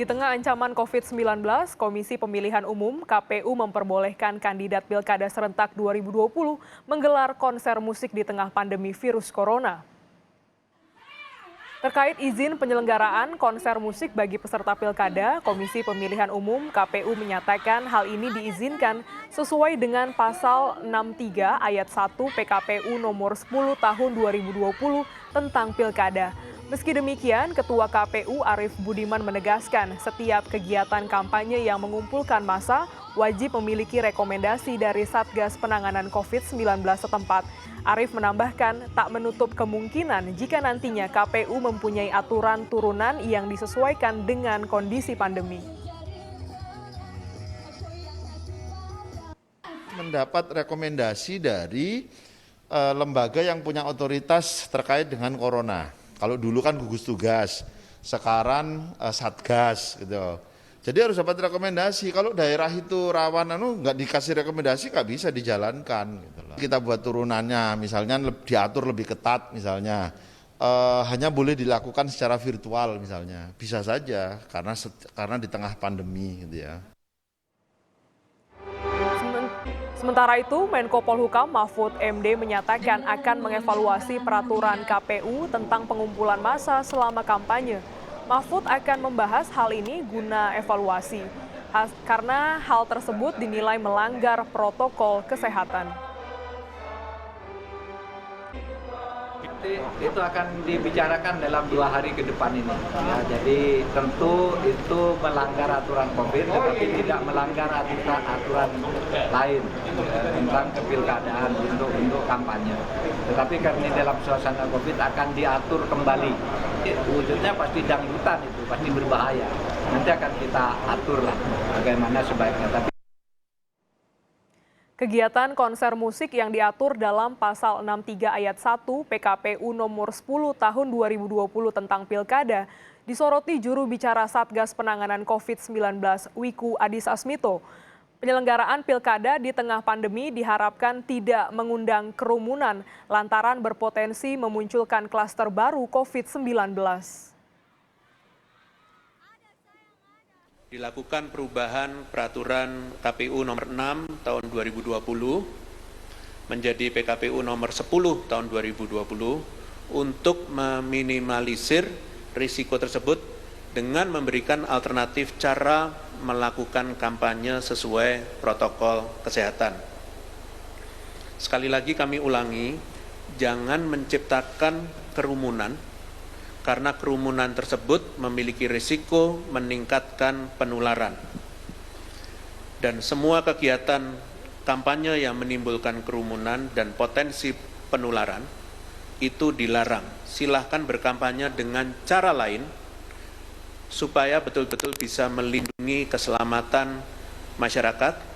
Di tengah ancaman COVID-19, Komisi Pemilihan Umum (KPU) memperbolehkan kandidat Pilkada serentak 2020 menggelar konser musik di tengah pandemi virus corona. Terkait izin penyelenggaraan konser musik bagi peserta Pilkada, Komisi Pemilihan Umum (KPU) menyatakan hal ini diizinkan sesuai dengan Pasal 63 Ayat 1 PKPU Nomor 10 Tahun 2020 tentang Pilkada. Meski demikian, Ketua KPU Arief Budiman menegaskan setiap kegiatan kampanye yang mengumpulkan massa wajib memiliki rekomendasi dari Satgas Penanganan COVID-19 setempat. Arief menambahkan tak menutup kemungkinan jika nantinya KPU mempunyai aturan turunan yang disesuaikan dengan kondisi pandemi. Mendapat rekomendasi dari lembaga yang punya otoritas terkait dengan corona. Kalau dulu kan gugus tugas, sekarang Satgas gitu. Jadi harus dapat rekomendasi. Kalau daerah itu rawan nggak dikasih rekomendasi nggak bisa dijalankan. Gitu loh. Kita buat turunannya, misalnya diatur lebih ketat, misalnya hanya boleh dilakukan secara virtual, misalnya bisa saja karena di tengah pandemi, gitu ya. Sementara itu, Menko Polhukam Mahfud MD menyatakan akan mengevaluasi peraturan KPU tentang pengumpulan massa selama kampanye. Mahfud akan membahas hal ini guna evaluasi, karena hal tersebut dinilai melanggar protokol kesehatan. Itu akan dibicarakan dalam 2 hari ke depan ini. Ya, jadi tentu itu melanggar aturan COVID, tetapi tidak melanggar aturan lain tentang kepilkadaan untuk kampanye. Tetapi karena dalam suasana COVID akan diatur kembali. Wujudnya pasti dangdutan itu, pasti berbahaya. Nanti akan kita atur lah bagaimana sebaiknya. Tapi kegiatan konser musik yang diatur dalam Pasal 63 Ayat 1 PKPU Nomor 10 Tahun 2020 tentang Pilkada disoroti juru bicara Satgas Penanganan COVID-19 Wiku Adhisa Smito. Penyelenggaraan Pilkada di tengah pandemi diharapkan tidak mengundang kerumunan lantaran berpotensi memunculkan klaster baru COVID-19. Dilakukan perubahan peraturan KPU nomor 6 tahun 2020 menjadi PKPU nomor 10 tahun 2020 untuk meminimalisir risiko tersebut dengan memberikan alternatif cara melakukan kampanye sesuai protokol kesehatan. Sekali lagi kami ulangi, jangan menciptakan kerumunan karena kerumunan tersebut memiliki risiko meningkatkan penularan. Dan semua kegiatan kampanye yang menimbulkan kerumunan dan potensi penularan itu dilarang. Silahkan berkampanye dengan cara lain supaya betul-betul bisa melindungi keselamatan masyarakat